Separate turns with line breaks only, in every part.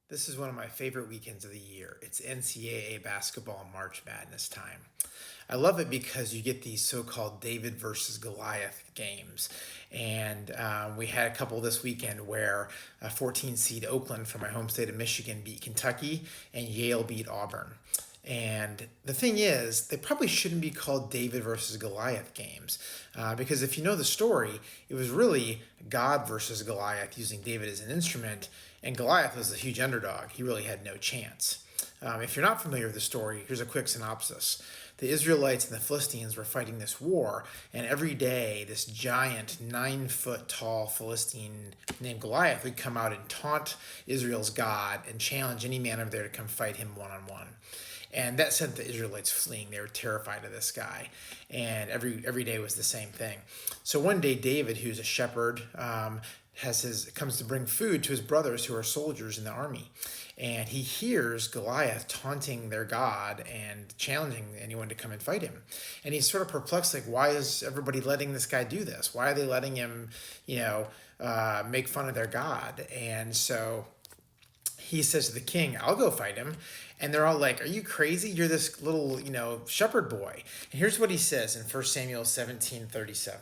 This is one of my favorite weekends of the year. It's NCAA basketball March Madness time. I love it because you get these so-called David versus Goliath games. And we had a couple this weekend where 14 seed Oakland from my home state of Michigan beat Kentucky and Yale beat Auburn. And the thing is, they probably shouldn't be called David versus Goliath games because if you know the story, it was really God versus Goliath using David as an instrument, and Goliath was a huge underdog. He really had no chance. If you're not familiar with the story, here's a quick synopsis. The Israelites and the Philistines were fighting this war, and every day this giant 9 foot tall Philistine named Goliath would come out and taunt Israel's God and challenge any man over there to come fight him one on one. And that sent the Israelites fleeing. They were terrified of this guy. And every day was the same thing. So one day, David, who's a shepherd, comes to bring food to his brothers who are soldiers in the army. And he hears Goliath taunting their God and challenging anyone to come and fight him. And he's sort of perplexed, like, why is everybody letting this guy do this? Why are they letting him, make fun of their God? And so he says to the king, I'll go fight him. And they're all like, are you crazy? You're this little, shepherd boy. And here's what he says in 1 Samuel 17:37.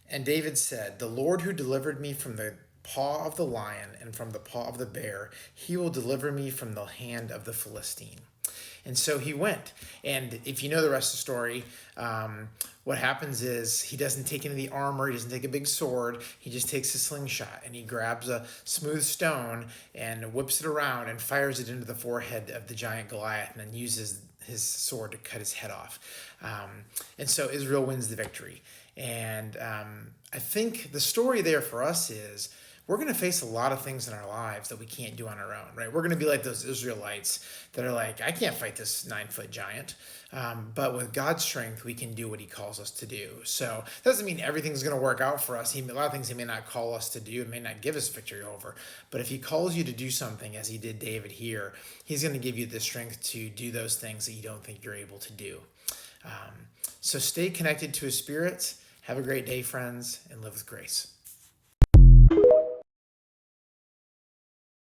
And David said, the Lord who delivered me from the paw of the lion and from the paw of the bear, he will deliver me from the hand of the Philistine. And so he went. And if you know the rest of the story, what happens is he doesn't take any of the armor. He doesn't take a big sword. He just takes a slingshot and he grabs a smooth stone and whips it around and fires it into the forehead of the giant Goliath and then uses his sword to cut his head off. And so Israel wins the victory. And I think the story there for us is we're going to face a lot of things in our lives that we can't do on our own, right? We're going to be like those Israelites that are like, I can't fight this 9 foot giant. But with God's strength, we can do what he calls us to do. So that doesn't mean everything's going to work out for us. A lot of things he may not call us to do, may not give us victory over. But if he calls you to do something, as he did David here, he's going to give you the strength to do those things that you don't think you're able to do. So stay connected to his spirit. Have a great day, friends, and live with grace.